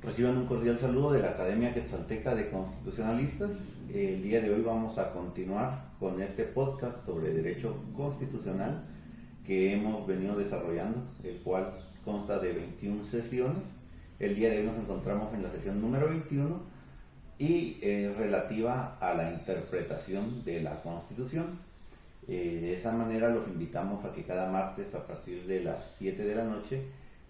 Reciban un cordial saludo de la Academia Quetzalteca de Constitucionalistas. El día de hoy vamos a continuar con este podcast sobre derecho constitucional que hemos venido desarrollando, el cual consta de 21 sesiones. El día de hoy nos encontramos en la sesión número 21 y es relativa a la interpretación de la Constitución. De esa manera los invitamos a que cada martes a partir de las 7 de la noche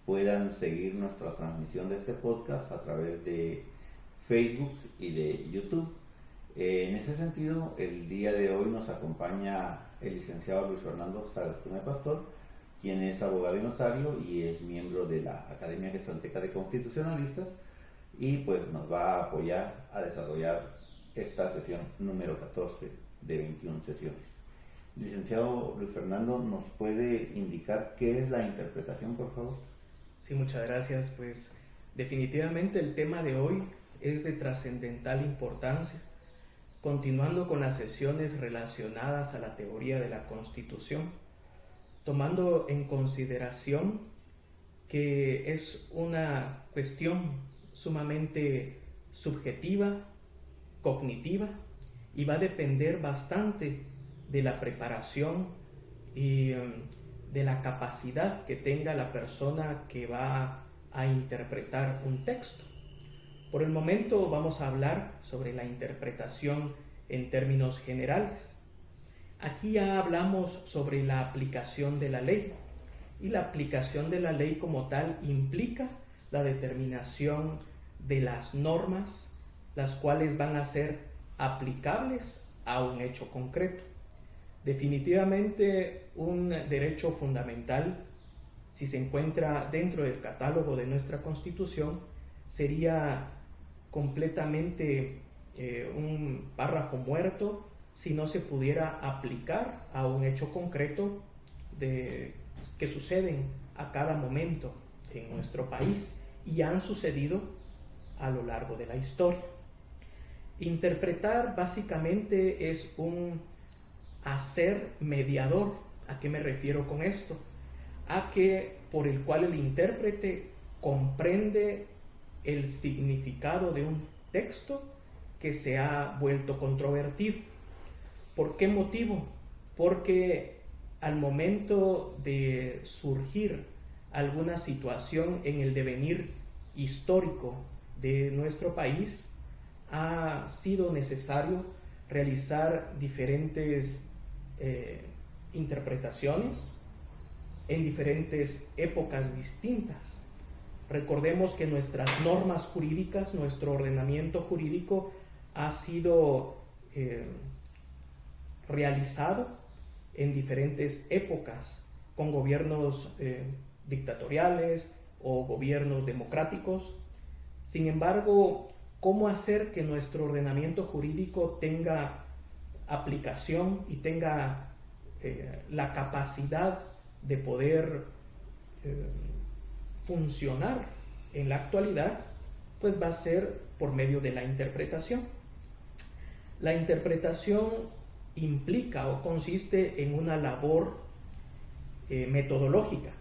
puedan seguir nuestra transmisión de este podcast a través de Facebook y de YouTube. En ese sentido, el día de hoy nos acompaña el licenciado Luis Fernando Sagastume Pastor, quien es abogado y notario y es miembro de la Academia Quetzalteca de Constitucionalistas, y pues nos va a apoyar a desarrollar esta sesión número 14 de 21 sesiones. Licenciado Luis Fernando, ¿nos puede indicar qué es la interpretación, por favor? Sí, muchas gracias. Pues definitivamente el tema de hoy es de trascendental importancia. Continuando con las sesiones relacionadas a la teoría de la Constitución, tomando en consideración que es una cuestión sumamente subjetiva, cognitiva, y va a depender bastante de la preparación y de la capacidad que tenga la persona que va a interpretar un texto. Por el momento vamos a hablar sobre la interpretación en términos generales. Aquí ya hablamos sobre la aplicación de la ley, y la aplicación de la ley como tal implica la determinación de las normas, las cuales van a ser aplicables a un hecho concreto. Definitivamente un derecho fundamental, si se encuentra dentro del catálogo de nuestra Constitución, sería completamente un párrafo muerto si no se pudiera aplicar a un hecho concreto que suceden a cada momento en nuestro país y han sucedido a lo largo de la historia. Interpretar básicamente es un hacer mediador. ¿A qué me refiero con esto? A que por el cual el intérprete comprende el significado de un texto que se ha vuelto controvertido. ¿Por qué motivo? Porque al momento de surgir alguna situación en el devenir histórico de nuestro país, ha sido necesario realizar diferentes interpretaciones en diferentes épocas distintas. Recordemos que nuestras normas jurídicas, nuestro ordenamiento jurídico ha sido realizado en diferentes épocas con gobiernos dictatoriales o gobiernos democráticos. Sin embargo, ¿cómo hacer que nuestro ordenamiento jurídico tenga aplicación y tenga la capacidad de poder funcionar en la actualidad? Pues va a ser por medio de la interpretación. La interpretación implica o consiste en una labor metodológica,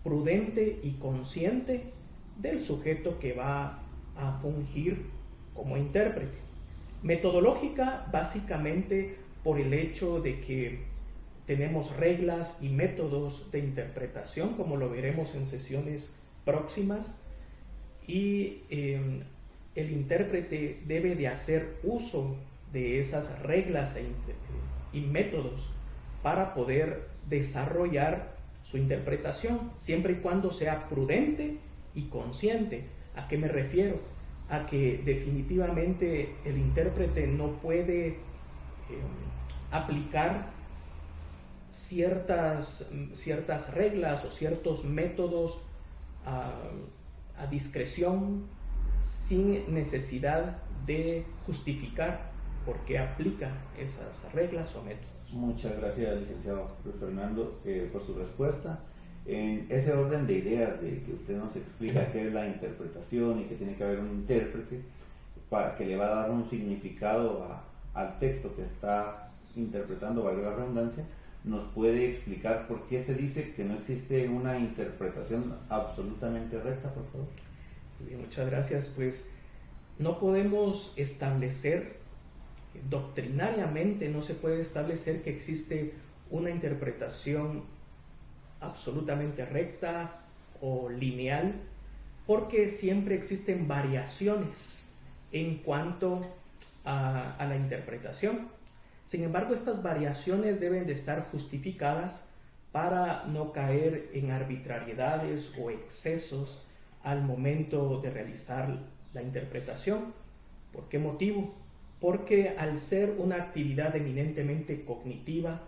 prudente y consciente del sujeto que va a fungir como intérprete. Metodológica básicamente por el hecho de que tenemos reglas y métodos de interpretación, como lo veremos en sesiones próximas, y el intérprete debe de hacer uso de esas reglas y métodos para poder desarrollar su interpretación, siempre y cuando sea prudente y consciente. ¿A qué me refiero? A que definitivamente el intérprete no puede aplicar ciertas reglas o ciertos métodos a discreción sin necesidad de justificar por qué aplica esas reglas o métodos. Muchas gracias, licenciado Luis Fernando, por su respuesta. En ese orden de ideas de que usted nos explica qué es la interpretación y que tiene que haber un intérprete para que le va a dar un significado al texto que está interpretando, valga la redundancia, ¿nos puede explicar por qué se dice que no existe una interpretación absolutamente recta, por favor? Bien, muchas gracias. Pues no podemos establecer, doctrinariamente no se puede establecer que existe una interpretación absolutamente recta o lineal, porque siempre existen variaciones en cuanto a la interpretación. Sin embargo, estas variaciones deben de estar justificadas para no caer en arbitrariedades o excesos al momento de realizar la interpretación. ¿Por qué motivo? Porque al ser una actividad eminentemente cognitiva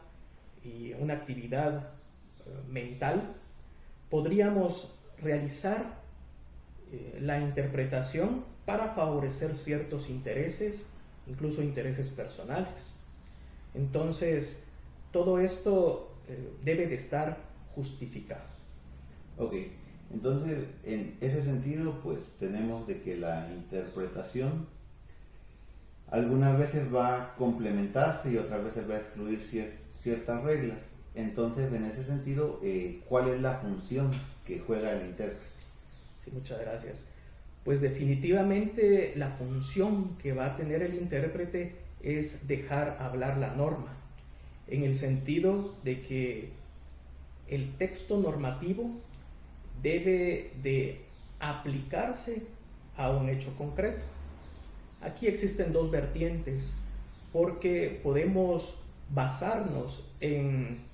y una actividad mental, podríamos realizar la interpretación para favorecer ciertos intereses, incluso intereses personales. Entonces, todo esto debe de estar justificado. Ok, entonces en ese sentido pues tenemos de que la interpretación algunas veces va a complementarse y otras veces va a excluir ciertas reglas. Entonces, en ese sentido, ¿cuál es la función que juega el intérprete? Sí, muchas gracias. Pues definitivamente la función que va a tener el intérprete es dejar hablar la norma, en el sentido de que el texto normativo debe de aplicarse a un hecho concreto. Aquí existen dos vertientes, porque podemos basarnos en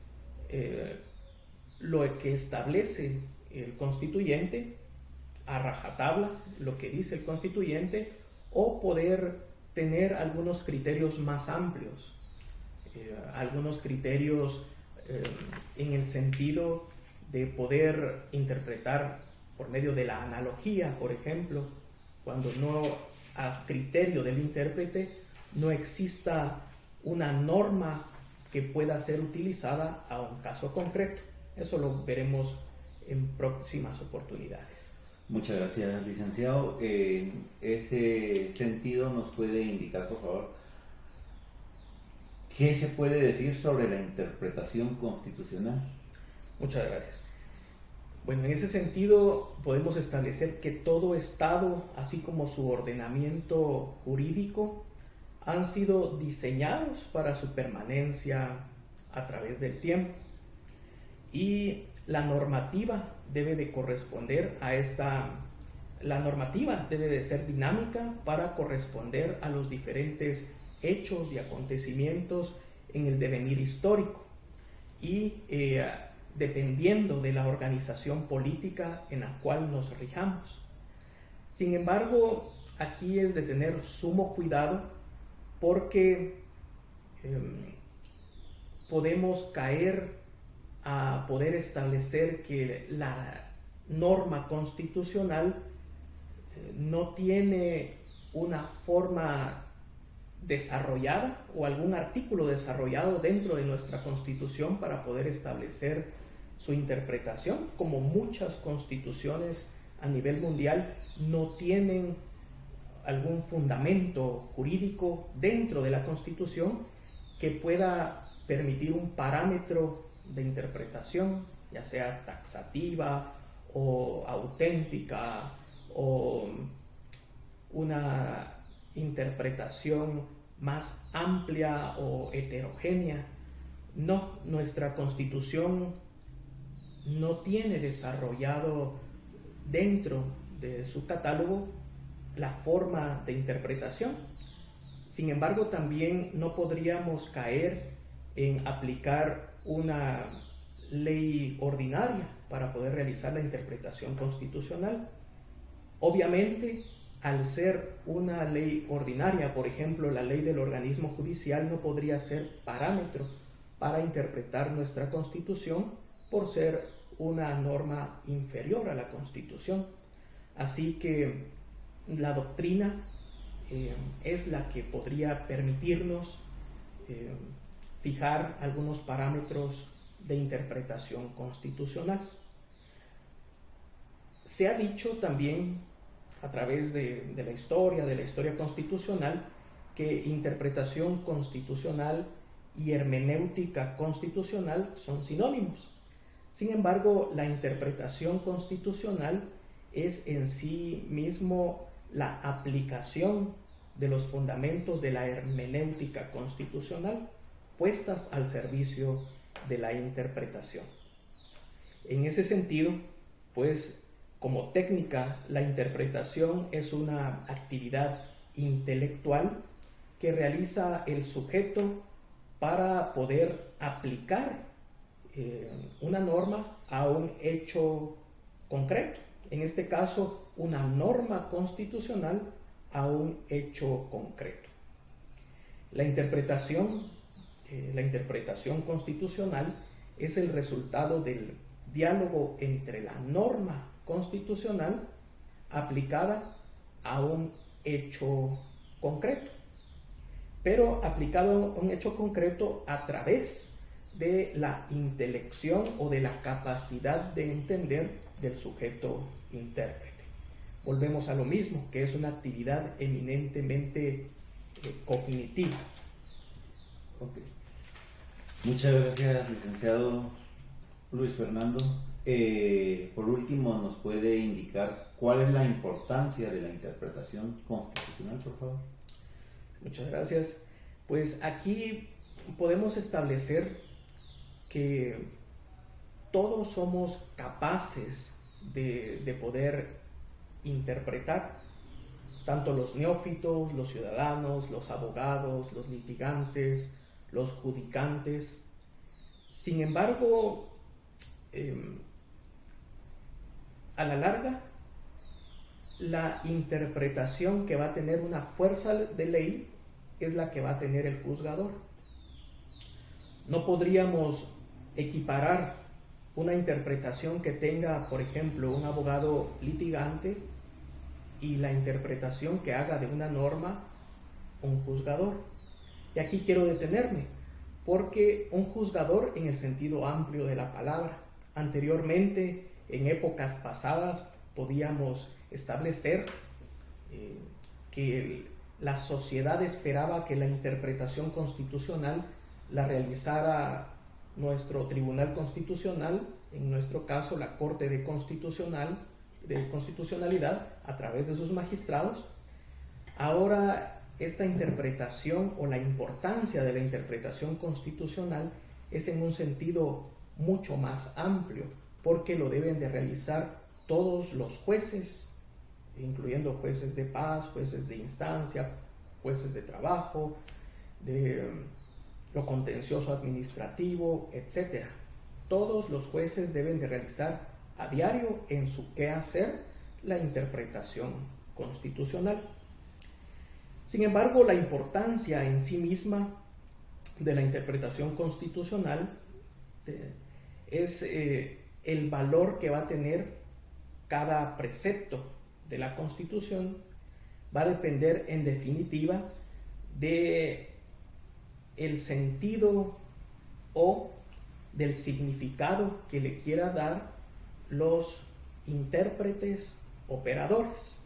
lo que establece el constituyente, a rajatabla, lo que dice el constituyente, o poder tener algunos criterios más amplios, algunos criterios en el sentido de poder interpretar por medio de la analogía, por ejemplo, cuando no a criterio del intérprete no exista una norma que pueda ser utilizada a un caso concreto. Eso lo veremos en próximas oportunidades. Muchas gracias, licenciado. En ese sentido, ¿nos puede indicar, por favor, qué se puede decir sobre la interpretación constitucional? Muchas gracias. Bueno, en ese sentido podemos establecer que todo Estado, así como su ordenamiento jurídico, han sido diseñados para su permanencia a través del tiempo. Y la normativa debe de corresponder a la normativa debe de ser dinámica para corresponder a los diferentes hechos y acontecimientos en el devenir histórico y dependiendo de la organización política en la cual nos rijamos. Sin embargo, aquí es de tener sumo cuidado porque podemos caer a poder establecer que la norma constitucional no tiene una forma desarrollada o algún artículo desarrollado dentro de nuestra Constitución para poder establecer su interpretación, como muchas constituciones a nivel mundial no tienen algún fundamento jurídico dentro de la Constitución que pueda permitir un parámetro de interpretación, ya sea taxativa o auténtica o una interpretación más amplia o heterogénea. No, nuestra Constitución no tiene desarrollado dentro de su catálogo la forma de interpretación. Sin embargo, también no podríamos caer en aplicar una ley ordinaria para poder realizar la interpretación constitucional. Obviamente, al ser una ley ordinaria, por ejemplo, la ley del organismo judicial no podría ser parámetro para interpretar nuestra Constitución por ser una norma inferior a la Constitución. Así que la doctrina es la que podría permitirnos fijar algunos parámetros de interpretación constitucional. Se ha dicho también a través de la historia constitucional, que interpretación constitucional y hermenéutica constitucional son sinónimos. Sin embargo, la interpretación constitucional es en sí mismo la aplicación de los fundamentos de la hermenéutica constitucional puestas al servicio de la interpretación. En ese sentido, pues, como técnica, la interpretación es una actividad intelectual que realiza el sujeto para poder aplicar una norma a un hecho concreto. En este caso, una norma constitucional a un hecho concreto. La interpretación constitucional es el resultado del diálogo entre la norma constitucional aplicada a un hecho concreto, pero aplicado a un hecho concreto a través de la intelección o de la capacidad de entender del sujeto intérprete. Volvemos a lo mismo, que es una actividad eminentemente cognitiva. Okay. Muchas gracias, licenciado Luis Fernando. Por último, ¿nos puede indicar cuál es la importancia de la interpretación constitucional, por favor? Muchas gracias. Pues aquí podemos establecer que todos somos capaces de poder interpretar, tanto los neófitos, los ciudadanos, los abogados, los litigantes, los judicantes. Sin embargo, a la larga, la interpretación que va a tener una fuerza de ley es la que va a tener el juzgador. No podríamos equiparar una interpretación que tenga, por ejemplo, un abogado litigante y la interpretación que haga de una norma un juzgador. Y aquí quiero detenerme, porque un juzgador en el sentido amplio de la palabra, anteriormente, en épocas pasadas, podíamos establecer que la sociedad esperaba que la interpretación constitucional la realizara nuestro Tribunal Constitucional, en nuestro caso la Corte de Constitucionalidad, a través de sus magistrados. Ahora esta interpretación o la importancia de la interpretación constitucional es en un sentido mucho más amplio, porque lo deben de realizar todos los jueces, incluyendo jueces de paz, jueces de instancia, jueces de trabajo, de lo contencioso administrativo, etc. Todos los jueces deben de realizar a diario en su quehacer la interpretación constitucional. Sin embargo, la importancia en sí misma de la interpretación constitucional es el valor que va a tener cada precepto de la Constitución. Va a depender en definitiva de el sentido o del significado que le quiera dar los intérpretes operadores.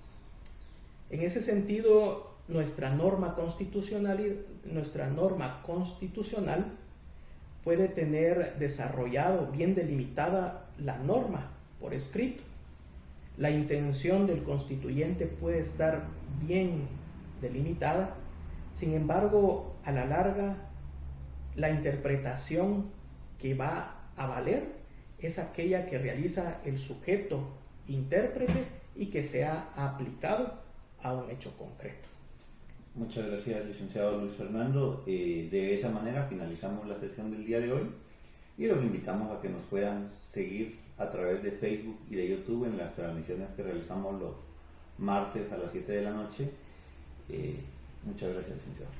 En ese sentido, nuestra norma constitucional puede tener desarrollado, bien delimitada la norma por escrito. La intención del constituyente puede estar bien delimitada. Sin embargo, a la larga, la interpretación que va a valer es aquella que realiza el sujeto intérprete y que sea aplicado a un hecho concreto. Muchas gracias, licenciado Luis Fernando. De esa manera finalizamos la sesión del día de hoy y los invitamos a que nos puedan seguir a través de Facebook y de YouTube en las transmisiones que realizamos los martes a las 7 de la noche. Muchas gracias, licenciado.